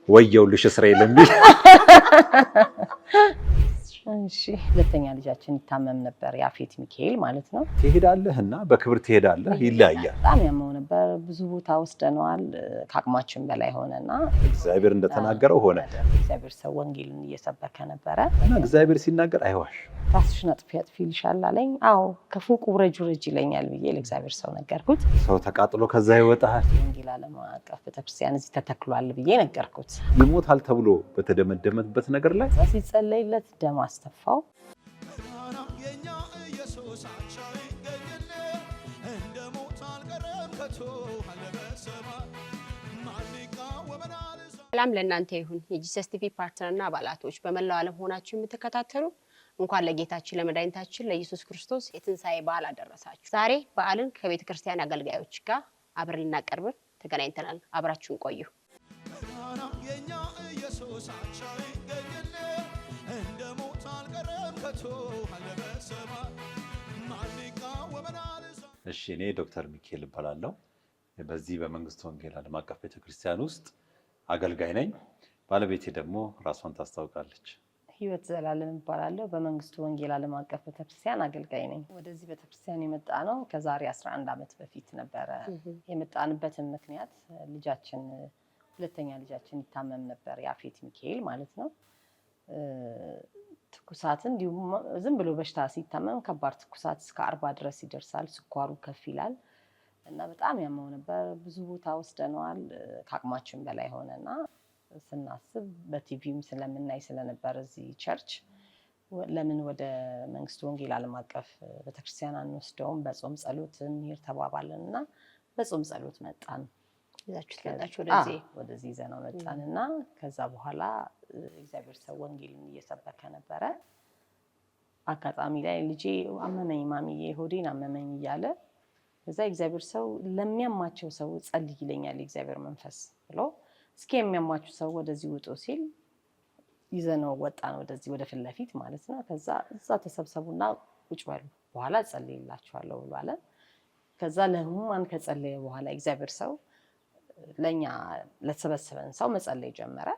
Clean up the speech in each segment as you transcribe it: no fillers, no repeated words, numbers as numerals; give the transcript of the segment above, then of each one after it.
ወየውልሽ እስራኤል የሚል እሺ ሁለተኛ ልጃችን ይታመም ነበር ያፌት ሚካኤል ማለት ነው። ትሄዳለህና በክብር ትሄዳለህ ይለያያል። በጣም ያመው ነበር። ብዙ ቦታ ወስደነዋል። ከአቅማችን በላይ ሆነና እግዚአብሔር እንደተናገረው ሆነ። እግዚአብሔር ሰው ወንጌልን እየሰበከ ነበረ እና እግዚአብሔር ሲናገር አይዋሽ። ራስሽን አጥፊ ይልሻል አለኝ። አዎ ከፎቅ ውረጅ ይለኛል ብዬ ለእግዚአብሔር ሰው ነገርኩት። ሰው ተቃጥሎ ከዛ ይወጣል። ወንጌል ዓለም አቀፍ ቤተክርስቲያን እዚህ ተተክሏል ብዬ ነገርኩት። ይሞታል ተብሎ በተደመደመበት ነገር ላይ ሲጸለይለት ደም አስተፋው። ሰላም ለእናንተ ይሁን። የጂሰስ ቲቪ ፓርትነርና አባላቶች በመላው ዓለም ሆናችሁ የምትከታተሉ እንኳን ለጌታችን ለመድኃኒታችን ለኢየሱስ ክርስቶስ የትንሣኤ በዓል አደረሳችሁ። ዛሬ በዓልን ከቤተ ክርስቲያን አገልጋዮች ጋር አብረን ልናቀርብ ተገናኝተናል። አብራችሁን ቆዩ። እሺ እኔ ዶክተር ሚካኤል እባላለሁ። በዚህ በመንግስት ወንጌል ዓለም አቀፍ ቤተክርስቲያን ውስጥ አገልጋይ ነኝ። ባለቤቴ ደግሞ ራሷን ታስታውቃለች። ህይወት ዘላለም እባላለሁ። በመንግስቱ ወንጌል ዓለም አቀፍ ቤተክርስቲያን አገልጋይ ነኝ። ወደዚህ ቤተክርስቲያን የመጣ ነው ከዛሬ 11 ዓመት በፊት ነበረ። የመጣንበትን ምክንያት ልጃችን ሁለተኛ ልጃችን ይታመም ነበር ያፌት ሚካኤል ማለት ነው። ትኩሳት እንዲሁም ዝም ብሎ በሽታ ሲታመም ከባድ ትኩሳት እስከ 40 ድረስ ይደርሳል። ስኳሩ ከፍ ይላል እና በጣም ያመው ነበር። ብዙ ቦታ ወስደነዋል። ከአቅማችን በላይ ሆነና ስናስብ በቲቪም ስለምናይ ስለነበር እዚህ ቸርች ለምን ወደ መንግስቱ ወንጌል ዓለም አቀፍ ቤተክርስቲያን አንወስደውም? በጾም ጸሎት እንሂድ ተባባልን እና በጾም ጸሎት መጣን። ወደዚህ ይዘነው መጣን እና ከዛ በኋላ እግዚአብሔር ሰው ወንጌልን እየሰበከ ነበረ። አጋጣሚ ላይ ልጄ አመመኝ ማሚዬ ሆዴን አመመኝ እያለ ከዛ እግዚአብሔር ሰው ለሚያማቸው ሰው ጸልይ ይለኛል እግዚአብሔር መንፈስ ብሎ እስኪ የሚያማችሁ ሰው ወደዚህ ውጡ ሲል ይዘነው ወጣን፣ ወደዚህ ወደ ፊት ለፊት ማለት ነው። ከዛ እዛ ተሰብሰቡና ቁጭ በሉ በኋላ ጸልይላችኋለሁ ብሎ አለ። ከዛ ለህሙማን ከጸለየ በኋላ እግዚአብሔር ሰው ለኛ ለተሰበሰበን ሰው መጸለይ ጀመረ።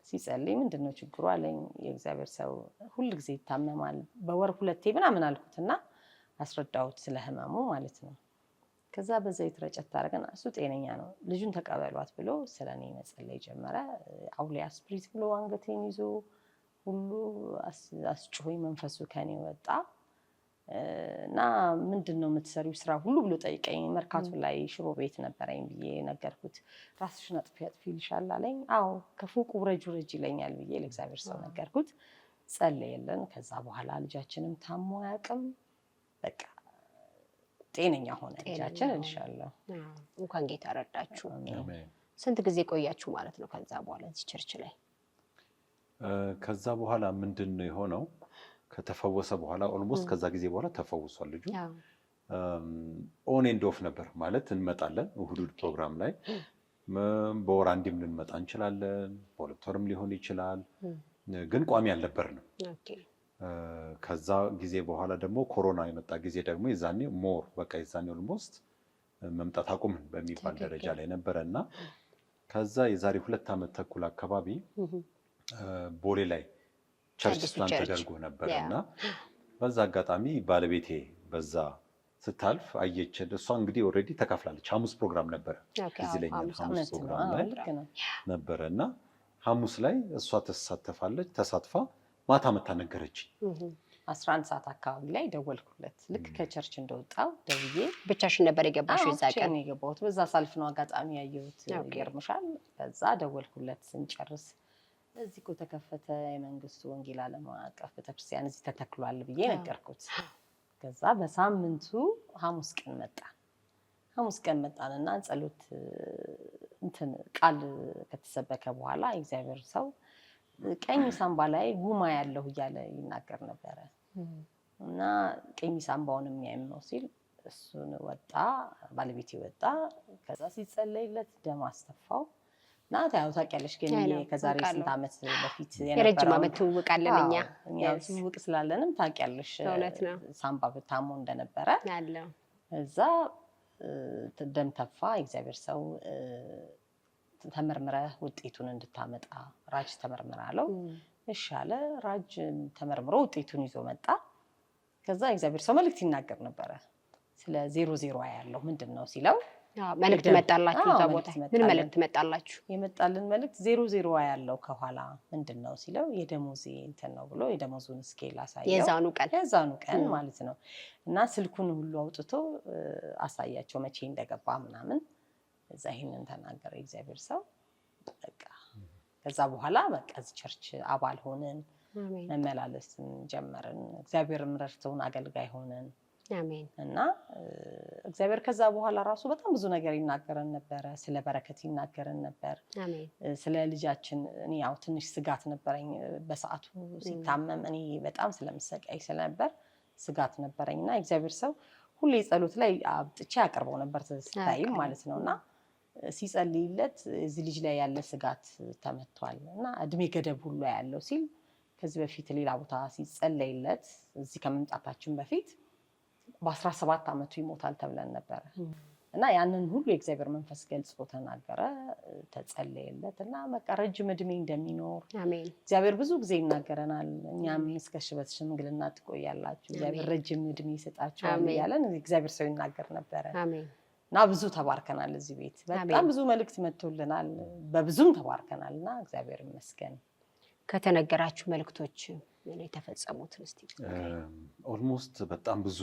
ሲጸልይ ምንድነው ችግሩ አለኝ። የእግዚአብሔር ሰው ሁሉ ጊዜ ይታመማል በወር 2 ምናምን አልኩትና አስረዳሁት ስለ ህመሙ ማለት ነው። ከዛ በዘይት ረጨት አደረገና እሱ ጤነኛ ነው ልጁን ተቀበሏት ብሎ ስለኔ መጸለይ ጀመረ። አውሊያ ስፕሪት ብሎ አንገቴን ይዞ ሁሉ አስጮኸኝ። መንፈሱ ከኔ ወጣ እና ምንድነው የምትሰሪው ስራ ሁሉ ብሎ ጠይቀኝ። መርካቶ ላይ ሽሮ ቤት ነበረኝ ብዬ ነገርኩት። ራስሽን አጥፊ ይልሻል አለኝ። አዎ ከፎቅ ውረጅ ይለኛል ብዬ ለእግዚአብሔር ሰው ነገርኩት። ጸለየልን። ከዛ በኋላ ልጃችንም ታሞ አያውቅም። በቃ ጤነኛ ሆነ ልጃችን እንሻለው። እንኳን ጌታ ረዳችሁ። ስንት ጊዜ ቆያችሁ ማለት ነው ከዛ በኋላ እዚህ ቸርች ላይ? ከዛ በኋላ ምንድነው የሆነው? ከተፈወሰ በኋላ ኦልሞስት ከዛ ጊዜ በኋላ ተፈውሷል ልጁ። ኦን ኤንድ ኦፍ ነበር ማለት እንመጣለን እሁድ ፕሮግራም ላይ በወር አንዴም ልንመጣ እንችላለን፣ በሁለት ወርም ሊሆን ይችላል፣ ግን ቋሚ አልነበርንም። ከዛ ጊዜ በኋላ ደግሞ ኮሮና የመጣ ጊዜ ደግሞ የዛኔ ሞር በቃ የዛኔ ኦልሞስት መምጣት አቁምን በሚባል ደረጃ ላይ ነበረና ከዛ የዛሬ 2 ዓመት ተኩል አካባቢ ቦሌ ላይ ቸርች ፕላን ተደርጎ ነበርና በዛ አጋጣሚ ባለቤቴ በዛ ስታልፍ አየች። እሷ እንግዲህ ኦሬዲ ተካፍላለች። ሐሙስ ፕሮግራም ነበር እዚህ ላይ ሐሙስ ፕሮግራም ላይ ነበርና ሐሙስ ላይ እሷ ተሳተፋለች። ተሳትፋ ማታ መታ ነገረች። 11 ሰዓት አካባቢ ላይ ደወልኩለት። ልክ ከቸርች እንደወጣው ደውዬ ብቻሽን ነበር የገባሽው? እዛ ቀን የገባሁት በዛ ሳልፍ ነው አጋጣሚ ያየሁት። ይገርምሻል። ከዛ ደወልኩለት ስንጨርስ እዚህ እኮ ተከፈተ የመንግስቱ ወንጌል ዓለም አቀፍ ቤተክርስቲያን እዚህ ተተክሏል ብዬ ነገርኩት። ከዛ በሳምንቱ ሐሙስ ቀን መጣንና ጸሎት ቃል ከተሰበከ በኋላ እግዚአብሔር ሰው ቀኝ ሳምባ ላይ ጉማ ያለው እያለ ይናገር ነበረ እና ቀኝ ሳምባውን የሚያመው ሲል እሱን ወጣ፣ ባለቤቴ ወጣ። ከዛ ሲጸለይለት ደም አስተፋው። እና ታውቂያለሽ ግን ከዛሬ ስንት ዓመት በፊት የረጅም ዓመት ትውውቅ አለን እኛ ትውውቅ ስላለንም ታውቂያለሽ ሳምባ በታሞ እንደነበረ እዛ ደም ተፋ። እግዚአብሔር ሰው ተመርምረህ ውጤቱን እንድታመጣ ራጅ ተመርምራ አለው። እሺ አለ። ራጅ ተመርምሮ ውጤቱን ይዞ መጣ። ከዛ እግዚአብሔር ሰው መልእክት ይናገር ነበረ። ስለ 00 ያለው ምንድነው ሲለው መልእክት መጣላችሁ። እዛ ቦታ ምን መልእክት መጣላችሁ? የመጣልን መልእክት 00 ያለው ከኋላ ምንድነው ሲለው የደሞዜ እንትን ነው ብሎ የደሞዙን ስኬል አሳየው። የዛኑ ቀን ማለት ነው። እና ስልኩን ሁሉ አውጥቶ አሳያቸው መቼ እንደገባ ምናምን። እዛ ይሄንን ተናገረ እግዚአብሔር ሰው። በቃ ከዛ በኋላ በቃ እዚህ ቸርች አባል ሆነን መመላለስን ጀመርን። እግዚአብሔርም ረድቶን አገልጋይ ሆነን አሜን። እና እግዚአብሔር ከዛ በኋላ ራሱ በጣም ብዙ ነገር ይናገረን ነበር። ስለ በረከት ይናገረን ነበር። አሜን። ስለ ልጃችን እኔ ያው ትንሽ ስጋት ነበረኝ በሰዓቱ ሲታመም እኔ በጣም ስለምሰቃይ ስለነበር ስጋት ነበረኝና እግዚአብሔር ሰው ሁሌ ጸሎት ላይ አብጥቼ ያቀርበው ነበር ስታይም ማለት ነውና ሲጸልይለት እዚህ ልጅ ላይ ያለ ስጋት ተመቷል እና እድሜ ገደብ ሁሉ ያለው ሲል ከዚህ በፊት ሌላ ቦታ ሲጸልይለት እዚህ ከመምጣታችን በፊት በ17 ዓመቱ ይሞታል ተብለን ነበር እና ያንን ሁሉ የእግዚአብሔር መንፈስ ገልጾ ተናገረ። ተጸለየለት እና በቃ ረጅም እድሜ እንደሚኖር አሜን። እግዚአብሔር ብዙ ጊዜ ይናገረናል። እኛም እስከ ሽበት ሽምግልና ትቆያላችሁ እግዚአብሔር ረጅም እድሜ ይሰጣችኋል ያለን እግዚአብሔር ሰው ይናገር ነበር። አሜን። እና ብዙ ተባርከናል። እዚህ ቤት በጣም ብዙ መልእክት መጥቶልናል። በብዙም ተባርከናልና እግዚአብሔር ይመስገን። ከተነገራችሁ መልእክቶች ምን የተፈጸሙት እስቲ? ኦልሞስት በጣም ብዙ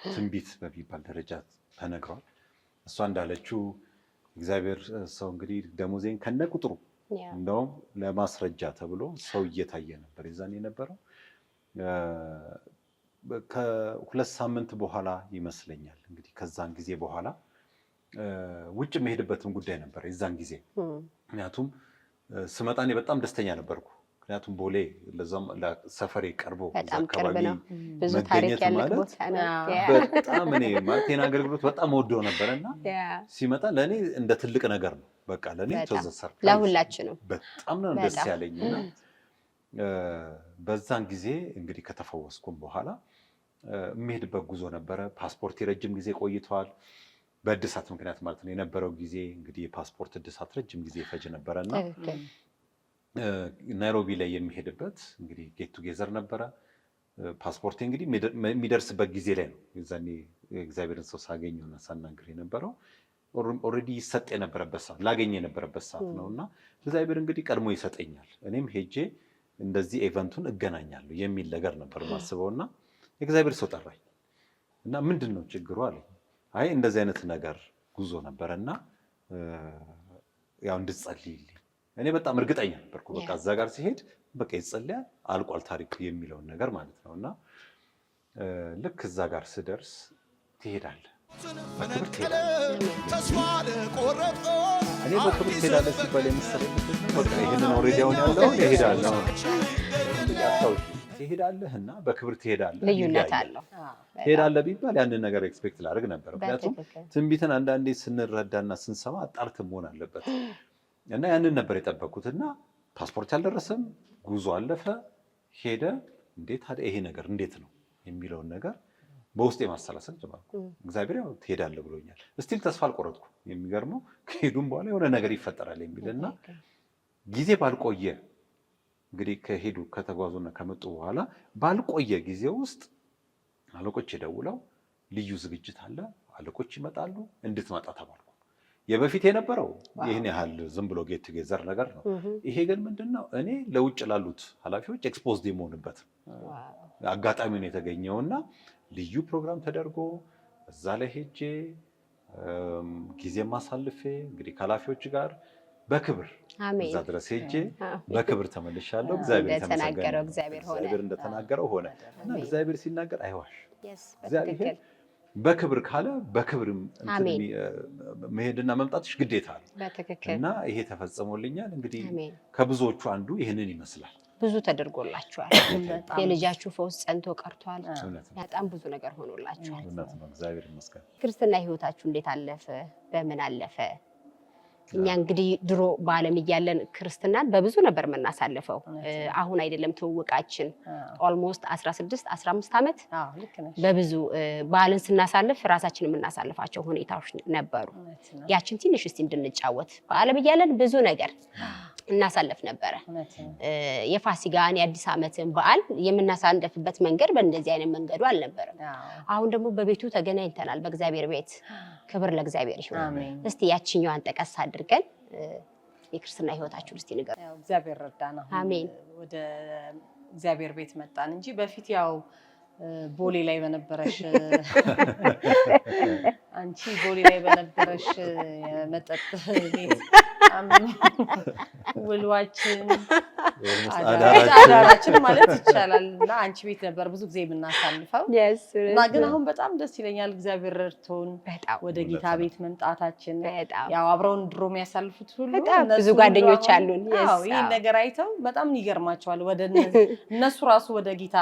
ትንቢት በሚባል ደረጃ ተነግሯል። እሷ እንዳለችው እግዚአብሔር ሰው እንግዲህ ደሞዜን ከነቁጥሩ እንደውም ለማስረጃ ተብሎ ሰው እየታየ ነበር ይዛን የነበረው። ከ2 ሳምንት በኋላ ይመስለኛል እንግዲህ ከዛን ጊዜ በኋላ ውጭ መሄድበትም ጉዳይ ነበር የዛን ጊዜ። ምክንያቱም ስመጣ እኔ በጣም ደስተኛ ነበርኩ። ምክንያቱም ቦሌ ለዛም ለሰፈሬ ቀርቦ አካባቢ መገኘት ማለት በጣም እኔ ማለት የኔ አገልግሎት በጣም ወደው ነበርና ሲመጣ ለኔ እንደ ትልቅ ነገር ነው። በቃ ለኔ ተዘሰር ለሁላችንም በጣም ነው ደስ ያለኝና በዛን ጊዜ እንግዲህ ከተፈወስኩም በኋላ የሚሄድበት ጉዞ ነበረ። ፓስፖርት ረጅም ጊዜ ቆይቷል። በእድሳት ምክንያት ማለት ነው የነበረው ጊዜ እንግዲህ የፓስፖርት እድሳት ረጅም ጊዜ ፈጅ ነበረና ናይሮቢ ላይ የሚሄድበት እንግዲህ ጌት ቱጌዘር ነበረ። ፓስፖርት እንግዲህ የሚደርስበት ጊዜ ላይ ነው የዛኔ እግዚአብሔርን ሰው ሳገኘውና ሳናግር የነበረው ኦልሬዲ ይሰጥ የነበረበት ሰዓት ላገኘ የነበረበት ሰዓት ነውና እግዚአብሔር እንግዲህ ቀድሞ ይሰጠኛል እኔም ሄጄ እንደዚህ ኢቨንቱን እገናኛለሁ የሚል ነገር ነበር ማስበውና እግዚአብሔር ሰው ጠራኝ እና ምንድነው ችግሩ አለኝ። አይ እንደዚህ አይነት ነገር ጉዞ ነበርና ያው እንድጸልይልኝ እኔ በጣም እርግጠኛ ነበርኩ። በቃ እዛ ጋር ሲሄድ በቃ ይጸልያል አልቋል ታሪኩ የሚለውን ነገር ማለት ነውና ልክ እዛ ጋር ስደርስ ትሄዳለህ በክብር ትሄዳለህ እኔ በክብር ትሄዳለህ ሲባል የመሰለኝ በቃ ይሄንን ኦልሬዲ አሁን ያለው ይሄዳለሁ ትሄዳለህና በክብር ትሄዳለህ ልዩነት አለው። ትሄዳለህ ቢባል ያንን ነገር ኤክስፔክት ላደርግ ነበር። ምክንያቱም ትንቢትን አንዳንዴ ስንረዳና ስንሰማ አጣርተን መሆን አለበት እና ያንን ነበር የጠበኩትና ፓስፖርት ያልደረሰም ጉዞ አለፈ ሄደ። እንዴት ታዲያ ይሄ ነገር እንዴት ነው የሚለውን ነገር በውስጤ ማሰላሰል ጀመርኩ። እግዚአብሔር ያው ትሄዳለህ ብሎኛል። እስቲል ተስፋ አልቆረጥኩ። የሚገርመው ከሄዱም በኋላ የሆነ ነገር ይፈጠራል የሚልና ጊዜ ባልቆየ እንግዲህ ከሄዱ ከተጓዙና ከመጡ በኋላ ባልቆየ ጊዜ ውስጥ አለቆች ደውለው ልዩ ዝግጅት አለ አለቆች ይመጣሉ እንድትመጣ ተባልኩ። የበፊት የነበረው ይሄን ያህል ዝም ብሎ ጌት ቱጌዘር ነገር ነው። ይሄ ግን ምንድነው እኔ ለውጭ ላሉት ኃላፊዎች ኤክስፖዝድ የመሆንበት አጋጣሚ ነው የተገኘውና ልዩ ፕሮግራም ተደርጎ እዛ ላይ ሄጄ ጊዜ ማሳልፌ እንግዲህ ከኃላፊዎች ጋር በክብር እዛ ድረስ ሄጄ በክብር ተመልሻለሁ። እግዚአብሔር እንደተናገረው ሆነ እና እግዚአብሔር ሲናገር አይዋሽ። እግዚአብሔር በክብር ካለ በክብር መሄድና መምጣትሽ ግዴታ ነው እና ይሄ ተፈጽሞልኛል። እንግዲህ ከብዙዎቹ አንዱ ይህንን ይመስላል። ብዙ ተደርጎላችኋል። የልጃችሁ ፈውስ ጸንቶ ቀርቷል። በጣም ብዙ ነገር ሆኖላችኋል። እግዚአብሔር ይመስገን። ክርስትና ህይወታችሁ እንዴት አለፈ? በምን አለፈ? እኛ እንግዲህ ድሮ በዓለም እያለን ክርስትናን በብዙ ነበር የምናሳልፈው። አሁን አይደለም ትውውቃችን ኦልሞስት 16 15 ዓመት በብዙ በዓልን ስናሳልፍ ራሳችን የምናሳልፋቸው ሁኔታዎች ነበሩ። ያችን ትንሽ እስቲ እንድንጫወት በዓለም እያለን ብዙ ነገር እናሳልፍ ነበረ። የፋሲካን የአዲስ ዓመትን በዓል የምናሳልፍበት መንገድ በእንደዚህ አይነት መንገዱ አልነበረም። አሁን ደግሞ በቤቱ ተገናኝተናል። በእግዚአብሔር ቤት ክብር ለእግዚአብሔር ይሁን። እስቲ ያቺኛዋን ጠቀስ አድርገን የክርስትና ህይወታችሁን እስቲ ንገሩ። እግዚአብሔር ረዳና አሜን። ወደ እግዚአብሔር ቤት መጣን እንጂ በፊት ያው ቦሌ ላይ በነበረሽ አንቺ ቦሌ ላይ በነበረሽ የመጠጥ ቤት ውሏችን አዳራችን ማለት ይቻላል እና አንቺ ቤት ነበር ብዙ ጊዜ የምናሳልፈው እና ግን አሁን በጣም ደስ ይለኛል። እግዚአብሔር ረድቶን ወደ ጌታ ቤት መምጣታችን ያው አብረውን ድሮ የሚያሳልፉት ሁሉ ብዙ ጓደኞች አሉን። ይህን ነገር አይተው በጣም ይገርማቸዋል። ወደ እነሱ ራሱ ወደ ጌታ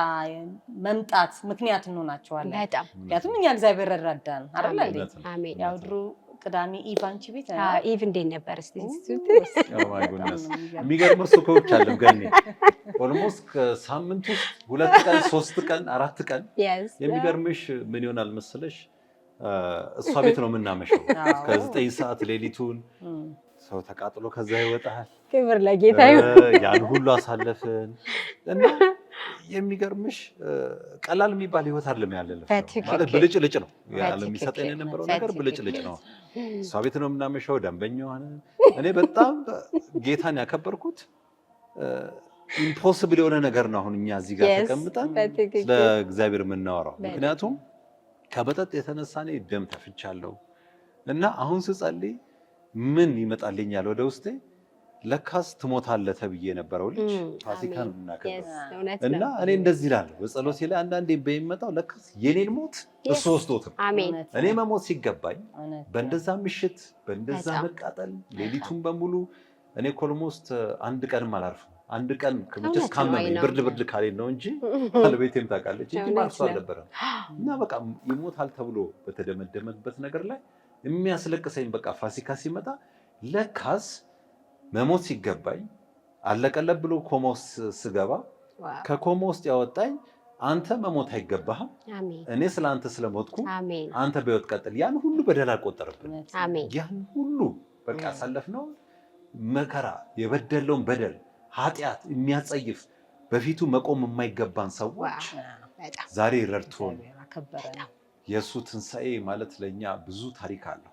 መምጣት ምክንያት እንሆናቸዋለን። ምክንያቱም እኛ እግዚአብሔር ረዳን አይደል? አሜን። ያው ድሮ ቅዳሜ ኢቭ አንቺ ቤት ኢቭ እንዴት ነበር? እስቲ የሚገርም እሱ ከውጭ አለም ገኔ ኦልሞስት ከሳምንት ውስጥ 2 ቀን 3 ቀን 4 ቀን የሚገርምሽ ምን ይሆናል መሰለሽ እሷ ቤት ነው የምናመሸው ከ9 ሰዓት ሌሊቱን ሰው ተቃጥሎ ከዛ ይወጣል። ክብር ለጌታ ይሁን። ያን ሁሉ አሳለፍን እና የሚገርምሽ ቀላል የሚባል ህይወት አይደለም ያለለ ማለት ብልጭልጭ ነው ያለ የሚሰጠን የነበረው ነገር ብልጭልጭ ነው። እሷ ቤት ነው የምናመሸው ደንበኛው ሆነ። እኔ በጣም ጌታን ያከበርኩት ኢምፖሲብል የሆነ ነገር ነው። አሁን እኛ እዚህ ጋር ተቀምጠን ለእግዚአብሔር የምናወራው ምክንያቱም ከመጠጥ የተነሳ እኔ ደም ተፍቻለሁ እና አሁን ስጸልይ ምን ይመጣልኛል ወደ ውስጤ ለካስ ትሞታለህ ተብዬ የነበረው ልጅ ፋሲካን እናከብረው እና እኔ እንደዚህ እላለሁ በጸሎቴ ላይ አንዳንዴ በሚመጣው ለካስ የኔን ሞት እሱ ወስዶት እኔ መሞት ሲገባኝ በእንደዛ ምሽት በእንደዛ መቃጠል ሌሊቱን በሙሉ እኔ ኦልሞስት አንድ ቀንም አላርፍም። አንድ ቀን ከመቼስ ካመመኝ ብርድ ካለኝ ነው እንጂ ባለቤቴም ታውቃለች እንጂ ማርሶ አልነበረም እና በቃ ይሞታል ተብሎ በተደመደመበት ነገር ላይ የሚያስለቅሰኝ በቃ ፋሲካ ሲመጣ ለካስ መሞት ሲገባኝ አለቀለብ ብሎ ኮማ ውስጥ ስገባ ከኮማ ውስጥ ያወጣኝ አንተ መሞት አይገባህም፣ እኔ ስለ አንተ ስለሞትኩ አንተ በሕይወት ቀጥል። ያን ሁሉ በደል አልቆጠረብን። ያን ሁሉ በቃ ያሳለፍነው መከራ የበደለውን በደል ኃጢአት የሚያጸይፍ በፊቱ መቆም የማይገባን ሰዎች ዛሬ ረድቶን የእሱ ትንሣኤ ማለት ለእኛ ብዙ ታሪክ አለው።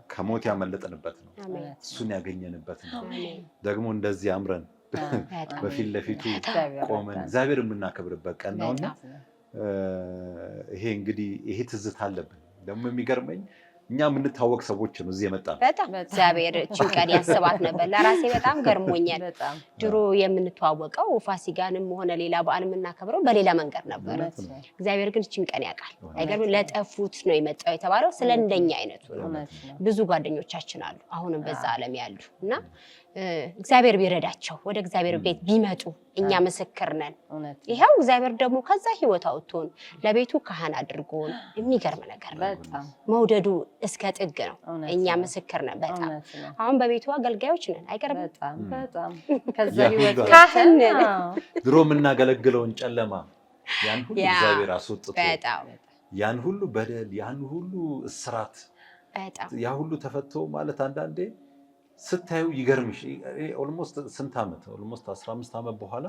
ከሞት ያመለጥንበት ነው። እሱን ያገኘንበት ነው። ደግሞ እንደዚህ አምረን በፊት ለፊቱ ቆመን እግዚአብሔር የምናከብርበት ቀን ነውና ይሄ እንግዲህ ይሄ ትዝታ አለብን። ደግሞ የሚገርመኝ እኛ የምንታወቅ ሰዎች ነው እዚህ የመጣ ነው። በጣም እግዚአብሔር እቺን ቀን ያስባት ነበር። ለራሴ በጣም ገርሞኛል። ድሮ የምንተዋወቀው ፋሲካንም ሆነ ሌላ በዓል የምናከብረው በሌላ መንገድ ነበር። እግዚአብሔር ግን እቺን ቀን ያውቃል። አይገርም? ለጠፉት ነው የመጣው የተባለው ስለ እንደኛ አይነቱ ነው። ብዙ ጓደኞቻችን አሉ አሁንም በዛ ዓለም ያሉ እና እግዚአብሔር ቢረዳቸው ወደ እግዚአብሔር ቤት ቢመጡ እኛ ምስክር ነን። ይሄው እግዚአብሔር ደግሞ ከዛ ህይወት አውጥቶን ለቤቱ ካህን አድርጎን የሚገርም ነገር ነው። መውደዱ እስከ ጥግ ነው። እኛ ምስክር ነን። በጣም አሁን በቤቱ አገልጋዮች ነን። አይገርም? በጣም ከዛ ህይወት ካህን ድሮ የምናገለግለውን ጨለማ ያን ሁሉ እግዚአብሔር አስወጥቶ ያን ሁሉ በደል ያን ሁሉ እስራት ያ ሁሉ ተፈቶ ማለት አንዳንዴ ስታዩ ይገርምሽ። ኦልሞስት ስንት ዓመት ኦልሞስት 15 ዓመት በኋላ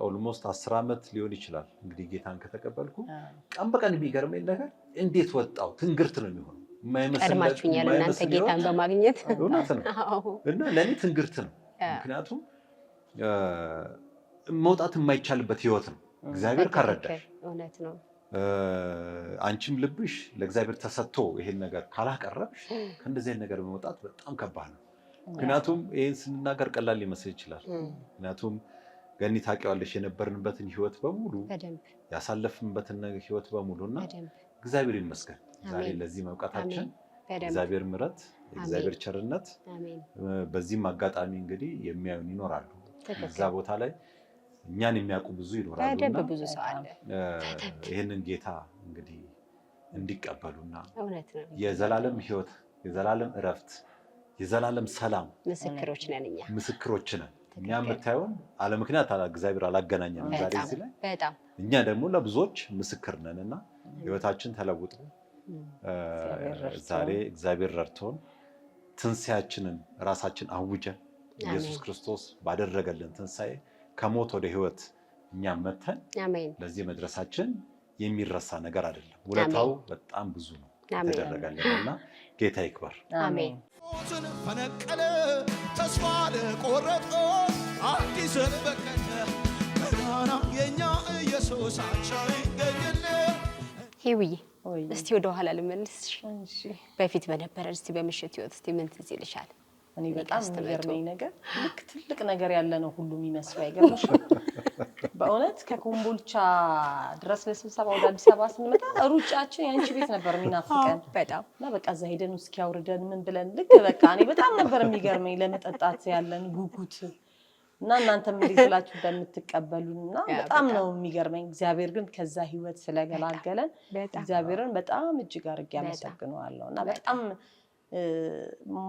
ኦልሞስት 10 ዓመት ሊሆን ይችላል እንግዲህ ጌታን ከተቀበልኩ ቀን በቀን የሚገርመኝ ነገር እንዴት ወጣው ትንግርት ነው የሚሆነው። ቀድማችሁኛል እናንተ ጌታን በማግኘት እውነት ነው እና ለእኔ ትንግርት ነው። ምክንያቱም መውጣት የማይቻልበት ህይወት ነው እግዚአብሔር ካረዳሽ። እውነት ነው። አንቺም ልብሽ ለእግዚአብሔር ተሰጥቶ ይሄን ነገር ካላቀረብሽ ከእንደዚህ ነገር መውጣት በጣም ከባድ ነው። ምክንያቱም ይሄን ስንናገር ቀላል ሊመስል ይችላል። ምክንያቱም ገኒ ታውቂዋለሽ የነበርንበትን ህይወት በሙሉ ያሳለፍንበትን ህይወት በሙሉና እግዚአብሔር ይመስገን ዛሬ ለዚህ መብቃታችን እግዚአብሔር ምሕረት እግዚአብሔር ቸርነት። በዚህም አጋጣሚ እንግዲህ የሚያዩን ይኖራሉ እዛ ቦታ ላይ እኛን የሚያውቁ ብዙ ይኖራሉና ብዙ ሰው አለ። ይሄንን ጌታ እንግዲህ እንዲቀበሉና የዘላለም ህይወት የዘላለም እረፍት የዘላለም ሰላም ምስክሮች ነን። እኛ የምታየውን አለ ምክንያት እግዚአብሔር አላገናኘንም ዛሬ እዚህ ላይ እኛ ደግሞ ለብዙዎች ምስክር ነንና ህይወታችን ተለውጦ ዛሬ እግዚአብሔር ረድቶን ትንሣኤያችንን ራሳችን አውጀን ኢየሱስ ክርስቶስ ባደረገልን ትንሣኤ ከሞት ወደ ህይወት እኛ መተን ለዚህ መድረሳችን የሚረሳ ነገር አይደለም። ውለታው በጣም ብዙ ነው ተደረገልንና ጌታ ይክበር። አሜን። ፈነቀለ ተስፋ ለቆረጠ አዲስን በቀለ ገናና የኛ ኢየሱስ አንቻ ይገኝል። ሄውዬ እስቲ ወደ ኋላ ልመልስሽ። በፊት በነበረን እስቲ በምሽት ህይወት እስቲ ምን ትዝ ይልሻል? እኔ በጣም የሚገርመኝ ነገር ልክ ትልቅ ነገር ያለ ነው ሁሉ የሚመስለው አይገርምሽ? በእውነት ከኮምቦልቻ ድረስ ለስብሰባ ወደ አዲስ አበባ ስንመጣ ሩጫችን ያንቺ ቤት ነበር የሚናፍቀን በጣም እና በቃ እዛ ሄደን እስኪ አውርደን ምን ብለን ልክ በቃ እኔ በጣም ነበር የሚገርመኝ ለመጠጣት ያለን ጉጉት እና እናንተም እንዴት ብላችሁ እንደምትቀበሉና በጣም ነው የሚገርመኝ። እግዚአብሔር ግን ከዛ ህይወት ስለገላገለን እግዚአብሔርን በጣም እጅግ አድርጌ አመሰግነዋለሁ። እና በጣም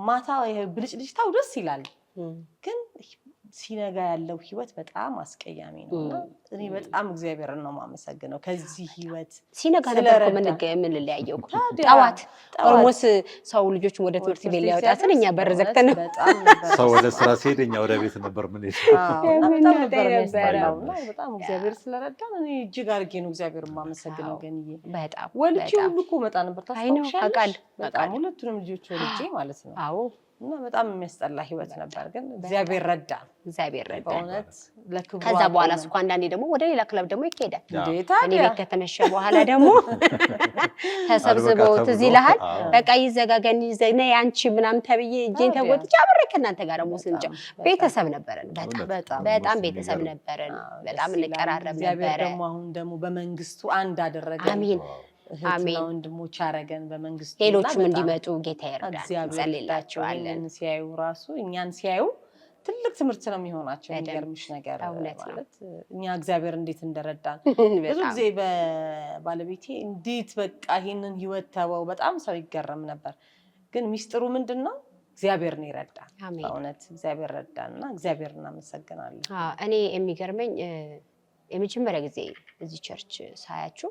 ማታ ብልጭልጭታው ደስ ይላል ግን ሲነጋ ያለው ህይወት በጣም አስቀያሚ ነውና እኔ በጣም እግዚአብሔርን ነው ማመሰግነው። ከዚህ ህይወት ሲነጋ ነበር ምን ለያየው ጣዋት ኦልሞስት ሰው ልጆችን ወደ ትምህርት ቤት ሊያወጣትን እኛ በር ዘግተን ነው ሰው ወደ ስራ ሲሄደኛ ወደ ቤት ነበር ምን ይሰራው እና በጣም እግዚአብሔር ስለረዳን እኔ እጅግ አድርጌ ነው እግዚአብሔርን ማመሰግነው። ገንዬ በጣም ወልጄ ሁሉ እኮ መጣ ነበር ታስታውሻለሽ? በጣም ሁለቱንም ልጆች ወልጄ ማለት ነው። አዎ እና በጣም የሚያስጠላ ህይወት ነበር ግን እግዚአብሔር ረዳን። በእውነት ለክብሩ። ከዛ በኋላ እኮ አንዳንዴ ደግሞ ወደ ሌላ ክለብ ደግሞ ይኬዳል። እኔ ቤት ከተመሸ በኋላ ደግሞ ተሰብስበው ትዝ ይልሃል በቃ ይዘጋገን ይዘነ ያንቺ ምናምን ተብዬ እጄን ተጎትቼ አብሬ ከእናንተ ጋር ደግሞ ስንጫ ቤተሰብ ነበረን። በጣም ቤተሰብ ነበረን። በጣም እንቀራረብ ነበር። እግዚአብሔር ደግሞ አሁን ደግሞ በመንግስቱ አንድ አደረገን። አሜን አሜን። ወንድሞች አረገን በመንግስቱ ሌሎችም እንዲመጡ ጌታ ይርዳል። ጸልይላቸዋለን። ሲያዩ ራሱ እኛን ሲያዩ ትልቅ ትምህርት ነው የሚሆናቸው። የሚገርምሽ ነገር ማለት እኛ እግዚአብሔር እንዴት እንደረዳን ብዙ ጊዜ በባለቤቴ እንዴት በቃ ይሄንን ህይወት ተወው በጣም ሰው ይገረም ነበር። ግን ሚስጥሩ ምንድነው? እግዚአብሔር ነው ይረዳን። በእውነት እግዚአብሔር ረዳንና እግዚአብሔር እናመሰግናለን። እኔ የሚገርመኝ የመጀመሪያ ጊዜ እዚህ ቸርች ሳያችሁ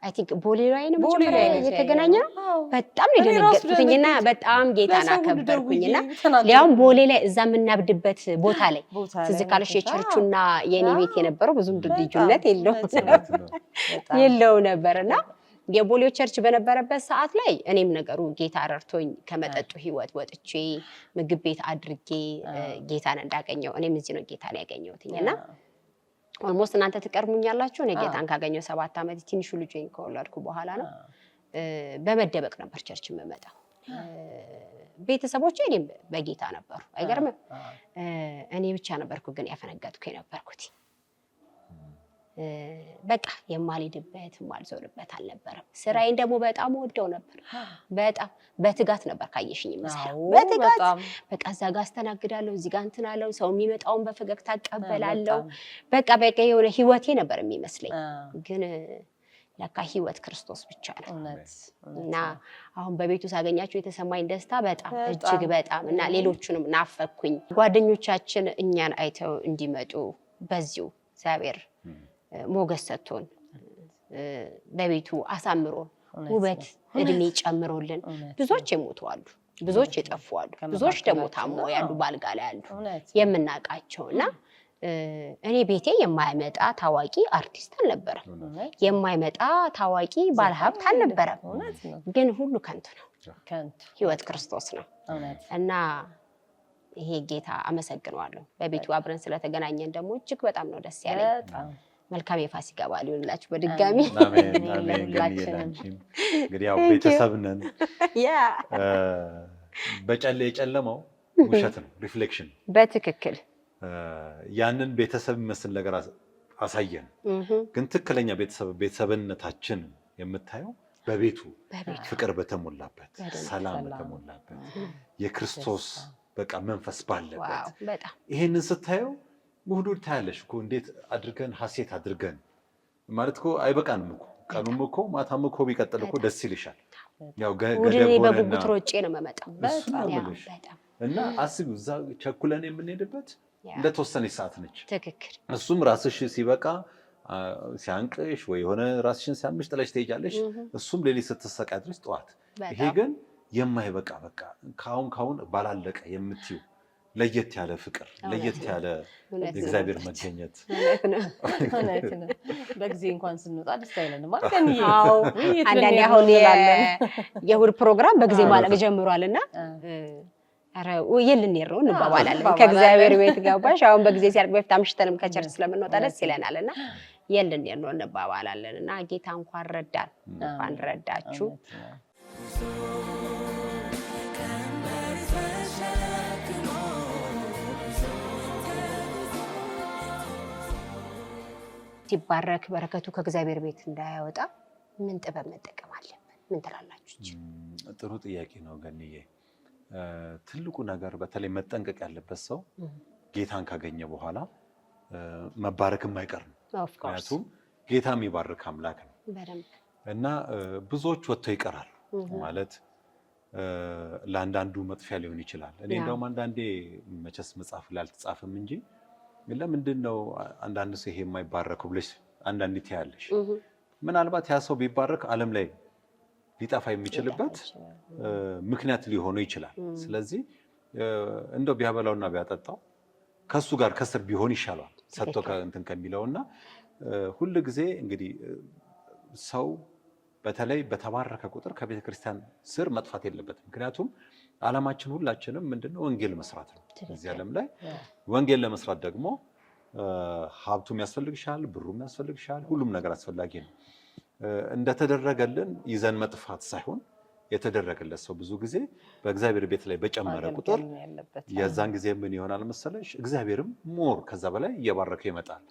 አይ ቲንክ ቦሌ ላይ ነው መጀመሪያ የተገናኘው። በጣም የደነገጥኩኝና በጣም ጌታን አከበርኩኝና ሊያውም ቦሌ ላይ እዛ የምናብድበት ቦታ ላይ ትዝ ካለሽ የቸርቹና የኔ ቤት የነበረው ብዙም ልዩነት የለው ነበርና የቦሌው ቸርች በነበረበት ሰዓት ላይ እኔም ነገሩ ጌታ ረድቶኝ ከመጠጡ ህይወት ወጥቼ ምግብ ቤት አድርጌ ጌታን እንዳገኘው እኔም እዚህ ነው ጌታን ያገኘሁትና ኦልሞስት እናንተ ትቀርሙኛላችሁ። እኔ ጌታን ካገኘው 7 አመት ትንሹ ልጄን ከወለድኩ በኋላ ነው። በመደበቅ ነበር ቸርች የምመጣው። ቤተሰቦቼ እኔም በጌታ ነበሩ። አይገርምም? እኔ ብቻ ነበርኩ ግን ያፈነገጥኩ የነበርኩት። በቃ የማልሄድበት የማልዞርበት አልነበረም። ስራዬን ደግሞ በጣም ወደው ነበር። በጣም በትጋት ነበር ካየሽኝ መስራት በትጋት በቃ እዛ ጋር አስተናግዳለሁ፣ እዚህ ጋር እንትን አለው፣ ሰው የሚመጣውን በፈገግታ እቀበላለሁ። በቃ የሆነ ህይወቴ ነበር የሚመስለኝ። ግን ለካ ህይወት ክርስቶስ ብቻ ነው። እና አሁን በቤቱ ሳገኛቸው የተሰማኝ ደስታ በጣም እጅግ በጣም እና ሌሎቹንም ናፈኩኝ። ጓደኞቻችን እኛን አይተው እንዲመጡ በዚሁ እግዚአብሔር ሞገስ ሰጥቶን በቤቱ አሳምሮን ውበት እድሜ ጨምሮልን ብዙዎች የሞቱ አሉ፣ ብዙዎች የጠፉ አሉ፣ ብዙዎች ደግሞ ታሞ ያሉ ባልጋ ላይ አሉ የምናውቃቸውና እኔ ቤቴ የማይመጣ ታዋቂ አርቲስት አልነበረም፣ የማይመጣ ታዋቂ ባለሀብት አልነበረም። ግን ሁሉ ከንቱ ነው፣ ህይወት ክርስቶስ ነው። እና ይሄ ጌታ አመሰግነዋለሁ። በቤቱ አብረን ስለተገናኘን ደግሞ እጅግ በጣም ነው ደስ ያለኝ። መልካም የፋሲካ በዓል ይሁንላችሁ በድጋሚ። እንግዲህ ያው ቤተሰብ ነን። የጨለመው ውሸት ነው፣ ሪፍሌክሽን በትክክል ያንን ቤተሰብ የሚመስል ነገር አሳየን። ግን ትክክለኛ ቤተሰብነታችን የምታየው በቤቱ ፍቅር በተሞላበት፣ ሰላም በተሞላበት፣ የክርስቶስ በቃ መንፈስ ባለበት ይሄንን ስታየው ውህዱድ ታያለሽ እኮ እንዴት አድርገን ሐሴት አድርገን ማለት እኮ አይበቃንም እኮ ቀኑም እኮ ማታም እኮ ቢቀጥል እኮ ደስ ይልሻል። ያው ገደብ ሆነና በጉጉት ሮጬ ነው የምመጣው። እና አስቢው እዛ ቸኩለን የምንሄድበት እንደተወሰነ ሰዓት ነች። ትክክል። እሱም ራስሽ ሲበቃ ሲያንቅሽ ወይ የሆነ ራስሽን ሲያምሽ ጥለሽ ትሄጃለሽ። እሱም ሌሊት ስትሰቃይ ድረስ ጠዋት። ይሄ ግን የማይበቃ በቃ ካሁን ባላለቀ የምትዩ ለየት ያለ ፍቅር፣ ለየት ያለ እግዚአብሔር መገኘት። እውነት ነው። በጊዜ እንኳን ስንወጣ ደስ አይለንም ማለት ነው። አዎ አንዳንዴ አሁን የእሑድ ፕሮግራም በጊዜ ማለቅ ጀምሯልና ኧረ የልንሄድ ነው እንባባላለን ከእግዚአብሔር ቤት ገባሽ። አሁን በጊዜ ሲያልቅ በፊት አምሽተንም ከቸርች ስለምንወጣ ደስ ይለናልና የልንሄድ ነው እንባባላለን። እና ጌታ እንኳን ረዳን፣ እንኳን ረዳችሁ። ሲባረክ በረከቱ ከእግዚአብሔር ቤት እንዳያወጣ ምን ጥበብ መጠቀም አለብን? ምን ትላላችሁ? ጥሩ ጥያቄ ነው ገንዬ። ትልቁ ነገር በተለይ መጠንቀቅ ያለበት ሰው ጌታን ካገኘ በኋላ መባረክም አይቀር ነው። ምክንያቱም ጌታ የሚባርክ አምላክ ነው እና ብዙዎች ወጥተው ይቀራሉ ማለት ለአንዳንዱ መጥፊያ ሊሆን ይችላል። እኔ እንደውም አንዳንዴ መቼስ መጽሐፍ ላይ አልተጻፈም እንጂ ለምንድን ነው አንዳንድ ሰው ይሄ የማይባረከው ብለሽ አንዳንዴ ትያለሽ። ምናልባት ያ ሰው ቢባረክ ዓለም ላይ ሊጠፋ የሚችልበት ምክንያት ሊሆነው ይችላል። ስለዚህ እንደው ቢያበላውና ቢያጠጣው ከሱ ጋር ከስር ቢሆን ይሻላል ሰጥቶ እንትን ከሚለውና ሁሉ ጊዜ እንግዲህ ሰው በተለይ በተባረከ ቁጥር ከቤተ ክርስቲያን ስር መጥፋት የለበትም። ምክንያቱም ዓላማችን ሁላችንም ምንድነው ወንጌል መስራት ነው። እዚህ ዓለም ላይ ወንጌል ለመስራት ደግሞ ሀብቱም ያስፈልግሻል፣ ብሩም ያስፈልግሻል፣ ሁሉም ነገር አስፈላጊ ነው። እንደተደረገልን ይዘን መጥፋት ሳይሆን የተደረገለት ሰው ብዙ ጊዜ በእግዚአብሔር ቤት ላይ በጨመረ ቁጥር የዛን ጊዜ ምን ይሆናል መሰለሽ? እግዚአብሔርም ሞር ከዛ በላይ እየባረከ ይመጣል።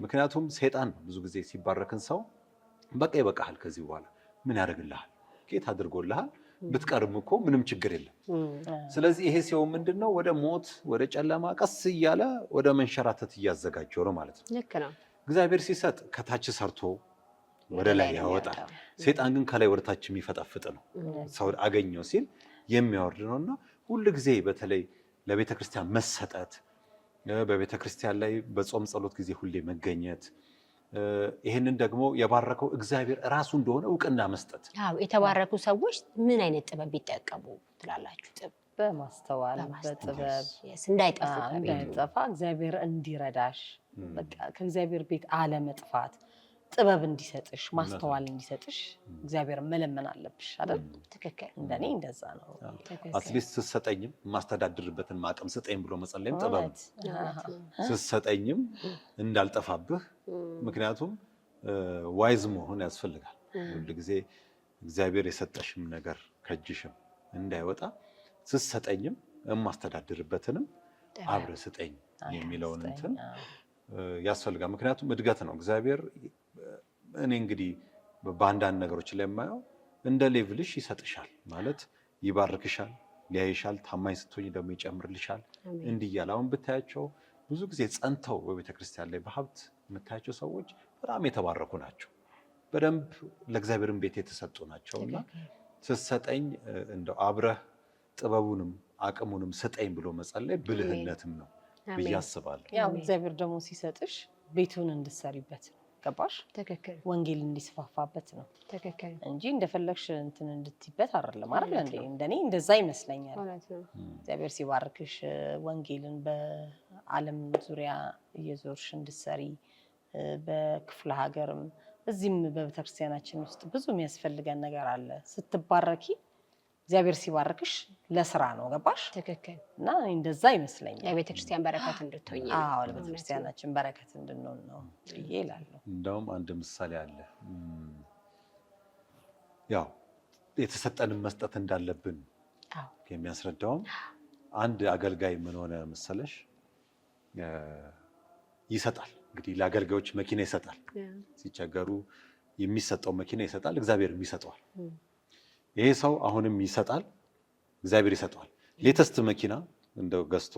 ምክንያቱም ሰይጣን ብዙ ጊዜ ሲባረክን ሰው በቃ ይበቃሃል፣ ከዚህ በኋላ ምን ያደርግልሃል? ጌታ አድርጎልሃል፣ ብትቀርም እኮ ምንም ችግር የለም። ስለዚህ ይሄ ሲሆን ምንድነው ወደ ሞት ወደ ጨለማ ቀስ እያለ ወደ መንሸራተት እያዘጋጀው ነው ማለት ነው። ልክ ነው። እግዚአብሔር ሲሰጥ ከታች ሰርቶ ወደ ላይ ያወጣል። ሰይጣን ግን ከላይ ወደ ታች የሚፈጠፍጥ ነው። ሰው አገኘው ሲል የሚያወርድ ነውና ሁሉ ጊዜ በተለይ ለቤተ ክርስቲያን መሰጠት፣ በቤተ ክርስቲያን ላይ በጾም ጸሎት ጊዜ ሁሌ መገኘት፣ ይሄንን ደግሞ የባረከው እግዚአብሔር ራሱ እንደሆነ እውቅና መስጠት። አዎ የተባረኩ ሰዎች ምን አይነት ጥበብ ቢጠቀሙ ትላላችሁ? ጥበብ በማስተዋል በጥበብ እንዳይጠፋ እግዚአብሔር እንዲረዳሽ በቃ ከእግዚአብሔር ቤት አለመጥፋት ጥበብ እንዲሰጥሽ ማስተዋል እንዲሰጥሽ እግዚአብሔር መለመን አለብሽ አይደል? ትክክል። እንደኔ እንደዛ ነው። አትሊስት ስትሰጠኝም ማስተዳድርበትን ማቀም ስጠኝ ብሎ መጸለይም ጥበብ ነው። ስትሰጠኝም እንዳልጠፋብህ፣ ምክንያቱም ዋይዝ መሆን ያስፈልጋል። ሁሉ ጊዜ እግዚአብሔር የሰጠሽም ነገር ከእጅሽም እንዳይወጣ ስትሰጠኝም የማስተዳድርበትንም አብረህ ስጠኝ የሚለውን እንትን ያስፈልጋል። ምክንያቱም እድገት ነው። እግዚአብሔር እኔ እንግዲህ በአንዳንድ ነገሮች ላይ የማየው እንደ ሌቭልሽ ይሰጥሻል ማለት ይባርክሻል፣ ሊያይሻል፣ ታማኝ ስትሆኝ ደግሞ ይጨምርልሻል። እንዲህ እያለ አሁን ብታያቸው ብዙ ጊዜ ጸንተው በቤተክርስቲያን ላይ በሀብት የምታያቸው ሰዎች በጣም የተባረኩ ናቸው። በደንብ ለእግዚአብሔርን ቤት የተሰጡ ናቸውና ስትሰጠኝ እንደው አብረህ ጥበቡንም አቅሙንም ስጠኝ ብሎ መጸለይ ብልህነትም ነው ብዬ አስባለሁ። ያው እግዚአብሔር ደግሞ ሲሰጥሽ ቤቱን እንድትሰሪበት ነው። ገባሽ? ትክክል። ወንጌል እንዲስፋፋበት ነው። ትክክል እንጂ እንደፈለግሽ እንትን እንድትይበት አይደለም አይደል እንዴ? እንደኔ እንደዛ ይመስለኛል። እግዚአብሔር ሲባርክሽ ወንጌልን በዓለም ዙሪያ እየዞርሽ እንድትሰሪ በክፍለ ሀገርም እዚህም በቤተክርስቲያናችን ውስጥ ብዙ የሚያስፈልገን ነገር አለ። ስትባረኪ እግዚአብሔር ሲባርክሽ ለስራ ነው። ገባሽ? ትክክል። እና እንደዛ ይመስለኛል የቤተክርስቲያን በረከት እንድትሆኝ። አዎ ለቤተክርስቲያናችን በረከት እንድንሆን ነው ብዬ እላለሁ። እንደውም አንድ ምሳሌ አለ። ያው የተሰጠንን መስጠት እንዳለብን የሚያስረዳውም አንድ አገልጋይ ምን ሆነ መሰለሽ፣ ይሰጣል። እንግዲህ ለአገልጋዮች መኪና ይሰጣል። ሲቸገሩ የሚሰጠው መኪና ይሰጣል፣ እግዚአብሔርም ይሰጠዋል። ይሄ ሰው አሁንም ይሰጣል፣ እግዚአብሔር ይሰጠዋል። ሌተስት መኪና እንደው ገዝቶ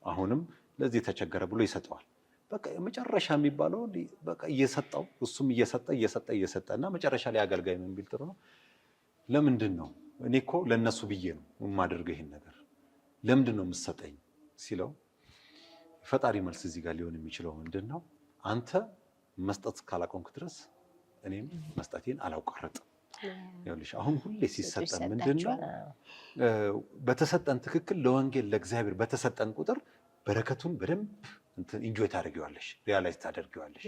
አሁንም ለዚህ ተቸገረ ብሎ ይሰጠዋል። በቃ የመጨረሻ የሚባለው በቃ እየሰጠው እሱም እየሰጠና መጨረሻ ላይ አገልጋይ ምን ቢል ጥሩ ነው፣ ለምንድን ነው እኔ እኮ ለነሱ ብዬ ነው የማደርገው ይሄን ነገር፣ ለምንድን ነው የምትሰጠኝ ሲለው ፈጣሪ መልስ እዚህ ጋር ሊሆን የሚችለው ምንድነው አንተ መስጠት ካላቆምክ ድረስ እኔም መስጠቴን አላቋርጥም ይኸውልሽ አሁን ሁሌ ሲሰጠን ምንድነው በተሰጠን ትክክል ለወንጌል ለእግዚአብሔር በተሰጠን ቁጥር በረከቱን በደንብ ኢንጆይ ታደርጊዋለሽ ሪያላይዝ ታደርጊዋለሽ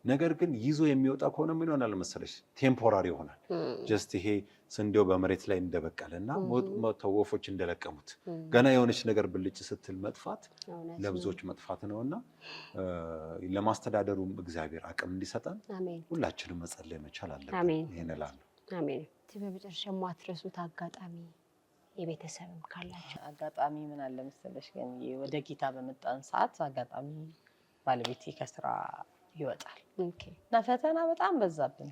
ነገር ግን ይዞ የሚወጣ ከሆነ ምን ይሆናል መሰለሽ ቴምፖራሪ ይሆናል ጀስት ይሄ ስንዴው በመሬት ላይ እንደበቀለና ወፎች እንደለቀሙት ገና የሆነች ነገር ብልጭ ስትል መጥፋት ለብዙዎች መጥፋት ነውና ለማስተዳደሩም እግዚአብሔር አቅም እንዲሰጠን ሁላችንም መጸለይ መቻል አለብን ይሄን እላለሁ አሜን በመጨረሻ ማትረሱት አጋጣሚ የቤተሰብም ካላችሁ አጋጣሚ ምን አለ መሰለሽ ግን ወደ ጌታ በመጣን ሰዓት አጋጣሚ ባለቤቴ ከስራ ይወጣል እና ፈተና በጣም በዛብን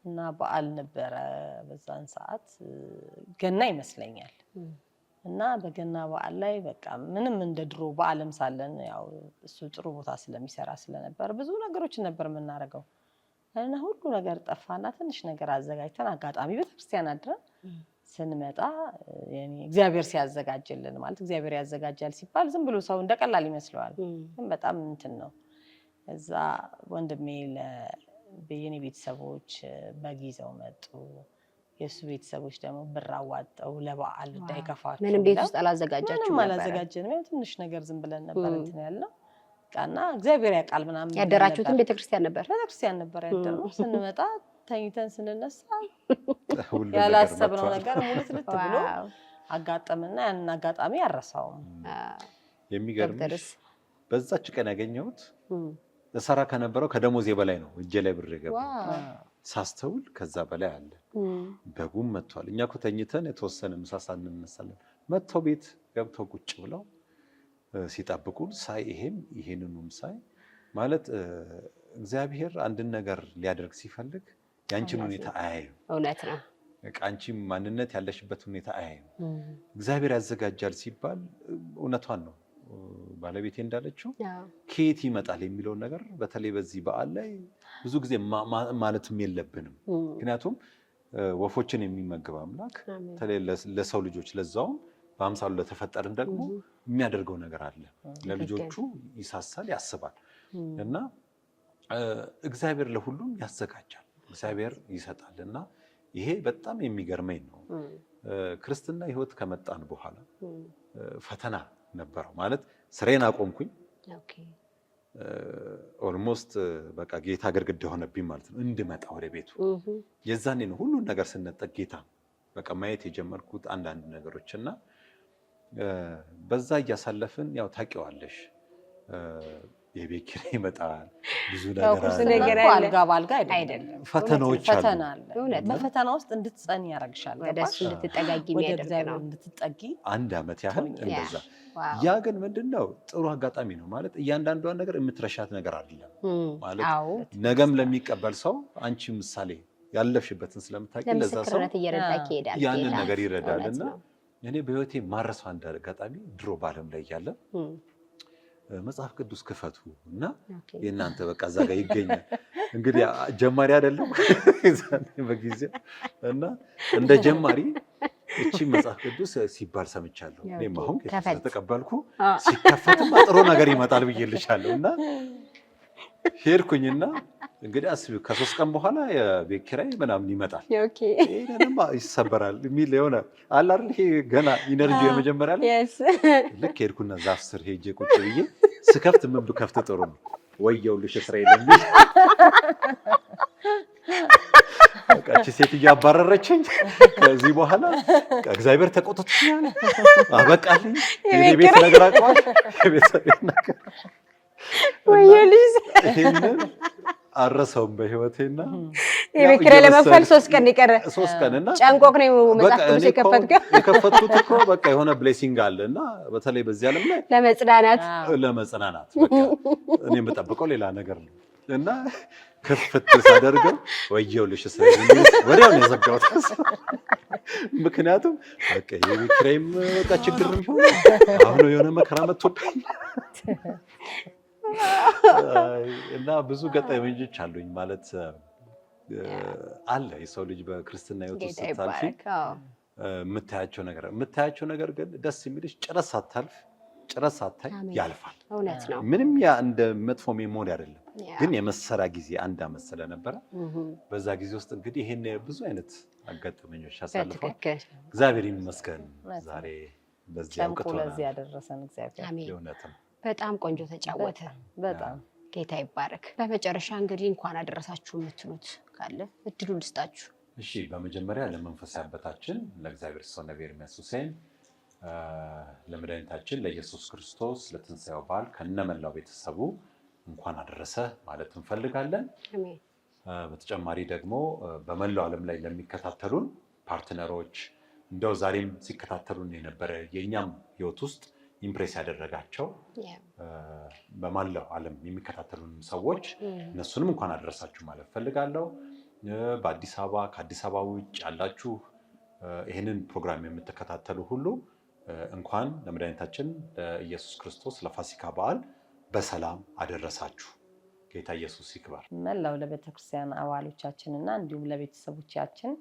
እና በዓል ነበረ በዛን ሰዓት ገና ይመስለኛል እና በገና በዓል ላይ በቃ ምንም እንደ ድሮ በዓለም ሳለን ያው እሱ ጥሩ ቦታ ስለሚሰራ ስለነበር ብዙ ነገሮች ነበር የምናደርገው እና ሁሉ ነገር ጠፋና ትንሽ ነገር አዘጋጅተን አጋጣሚ ቤተክርስቲያን አድረን ስንመጣ ያኔ እግዚአብሔር ሲያዘጋጅልን ማለት እግዚአብሔር ያዘጋጃል ሲባል ዝም ብሎ ሰው እንደቀላል ይመስለዋል ግን በጣም እንትን ነው እዛ ወንድሜ ለበየኔ ቤተሰቦች በጊዜው መጡ የሱ ቤተሰቦች ደግሞ ብር አዋጣው ለበዓል እንዳይከፋቸው ምንም ቤት ውስጥ አላዘጋጃችሁም ምንም አላዘጋጀንም ትንሽ ነገር ዝም ብለን ነበር እንትን ያለው ቃና እግዚአብሔር ያቃል ምናምን ያደራችሁትን ቤተክርስቲያን ነበር ያደረው ስንመጣ ተኝተን ስንነሳ ያላሰብነው ነገር ሙሉት ብሎ አጋጠመና ያን አጋጣሚ ያረሳውም የሚገርምሽ በዛች ቀን ያገኘሁት ለሰራ ከነበረው ከደሞዜ በላይ ነው እጄ ላይ ብር ገባ ሳስተውል ከዛ በላይ አለ በጉም መጥቷል እኛ እኮ ተኝተን የተወሰነ ምሳሳ እንነሳለን መጥተው ቤት ገብተው ቁጭ ብለው ሲጠብቁን ሳይ ይሄንንም ሳይ ማለት እግዚአብሔር አንድን ነገር ሊያደርግ ሲፈልግ ያንቺን ሁኔታ አያይም እውነት ነው አንቺም ማንነት ያለሽበት ሁኔታ አያይም እግዚአብሔር ያዘጋጃል ሲባል እውነቷን ነው ባለቤቴ እንዳለችው ከየት ይመጣል የሚለው ነገር በተለይ በዚህ በዓል ላይ ብዙ ጊዜ ማለትም የለብንም ምክንያቱም ወፎችን የሚመግብ አምላክ ተለይ ለሰው ልጆች ለዛውም በአምሳሉ ለተፈጠርን ደግሞ የሚያደርገው ነገር አለ ለልጆቹ ይሳሳል ያስባል እና እግዚአብሔር ለሁሉም ያዘጋጃል እግዚአብሔር ይሰጣልና ይሄ በጣም የሚገርመኝ ነው ክርስትና ህይወት ከመጣን በኋላ ፈተና ነበረው ማለት ስሬን አቆምኩኝ ኦልሞስት በቃ ጌታ ግርግዳ ሆነብኝ ማለት ነው እንድመጣ ወደ ቤቱ የዛኔ ነው ሁሉ ነገር ስነጠቅ ጌታ በቃ ማየት የጀመርኩት አንዳንድ ነገሮችና በዛ እያሳለፍን ያው ታውቂዋለሽ የቤት ኪራይ ይመጣል ብዙ ነገር አለ አልጋ ባልጋ አይደለም ፈተናዎች አሉ በፈተና ውስጥ እንድትጸን ያረጋግሻል ወደሱ እንድትጠጋጊ የሚያደርግ ነው እንድትጠጊ አንድ አመት ያህል እንደዛ ያ ግን ምንድነው ጥሩ አጋጣሚ ነው ማለት እያንዳንዷ ነገር የምትረሻት ነገር አይደለም ማለት ነገም ለሚቀበል ሰው አንቺ ምሳሌ ያለፍሽበትን ስለምታውቂ ለዛ ሰው ያንን ነገር ይረዳልና እኔ በህይወቴ ማረሳው አንድ አጋጣሚ ድሮ ባለም ላይ ያለ መጽሐፍ ቅዱስ ክፈቱ እና የእናንተ በቃ እዛ ጋር ይገኛል እንግዲህ ጀማሪ አይደለም በጊዜው እና እንደ ጀማሪ እቺ መጽሐፍ ቅዱስ ሲባል ሰምቻለሁ እኔም አሁን ከተቀበልኩ ሲከፈትም ጥሩ ነገር ይመጣል ብዬልሻለሁና ሄድኩኝና እንግዲህ አስቢው ከ3 ቀን በኋላ የቤት ኪራይ ምናምን ይመጣል ይሄንማ ይሰበራል የሚል የሆነ አለ አይደል ይሄ ገና ኢነርጂ የመጀመሪያ ላይ ልክ ሄድኩና ዛፍ ስር ሄጄ ቁጭ ብዬ ስከፍት ምን ብከፍት ጥሩ ነው ወየውልሽ እስራኤል የሚል በቃ ሴት እያባረረችኝ ከዚህ በኋላ እግዚአብሔር ተቆጥቶኛል አበቃልኝ የኔ ቤት ነገር አቋል የቤተሰብ ነገር ወየውልሽ አረሰውም በህይወቴና የቤት ኪራይ ለመክፈል 3 ቀን ይቀር 3 ቀንና ጫንቆክ ነው መጽሐፍ ቅዱስ የከፈትኩት እኮ በቃ የሆነ ብሌሲንግ አለና በተለይ በዚህ ዓለም ላይ ለመጽናናት በቃ እኔ የምጠብቀው ሌላ ነገር ነው እና ከፍት ሳደርገው ወየውልሽ እስራኤል ወዲያው ነው የዘጋሁት ምክንያቱም በቃ የቤት ኪራይም በቃ ችግር ነው አሁን የሆነ መከራ መጥቶብኝ እና ብዙ ገጠመኞች አሉኝ ማለት አለ የሰው ልጅ በክርስትና ህይወት ውስጥ ታልፊ የምታያቸው ነገር ግን ደስ የሚልሽ ጭረስ ሳታይ ያልፋል። እውነት ነው። ምንም ያ እንደ መጥፎ ሜሞሪ አይደለም፣ ግን የመሰራ ጊዜ 1 ዓመት ስለነበረ በዛ ጊዜ ውስጥ እንግዲህ ይሄን ብዙ አይነት አጋጥመኞች አሳልፈን እግዚአብሔር ይመስገን ዛሬ በዚህ አውቀቶና ለዚህ ያደረሰን እግዚአብሔር የእውነትም በጣም ቆንጆ ተጫወተ። በጣም ጌታ ይባረክ። በመጨረሻ እንግዲህ እንኳን አደረሳችሁ የምትሉት ካለ እድሉን ልስጣችሁ። እሺ፣ በመጀመሪያ ለመንፈሳዊ አባታችን ለእግዚአብሔር ሰው ነብይ ኤርምያስ ሁሴን ለመድኃኒታችን ለኢየሱስ ክርስቶስ ለትንሣኤው በዓል ከነመላው ቤተሰቡ እንኳን አደረሰ ማለት እንፈልጋለን። አሜን። በተጨማሪ ደግሞ በመላው ዓለም ላይ ለሚከታተሉን ፓርትነሮች እንደው ዛሬም ሲከታተሉን የነበረ የእኛም ህይወት ውስጥ ኢምፕሬስ ያደረጋቸው በመላው ዓለም የሚከታተሉን ሰዎች እነሱንም እንኳን አደረሳችሁ ማለት ፈልጋለሁ። በአዲስ አበባ ከአዲስ አበባ ውጭ ያላችሁ ይህንን ፕሮግራም የምትከታተሉ ሁሉ እንኳን ለመድኃኒታችን ለኢየሱስ ክርስቶስ ለፋሲካ በዓል በሰላም አደረሳችሁ። ጌታ ኢየሱስ ይክበር። መላው ለቤተክርስቲያን አባሎቻችንና እንዲሁም ለቤተሰቦቻችን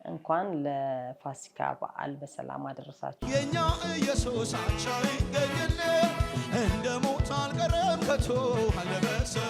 እንኳን ለፋሲካ በዓል በሰላም አደረሳችሁ። የኛ ኢየሱስ አቻ ይገኝልን እንደ ሞት አልቀረም ከቶ አለ በሰማይ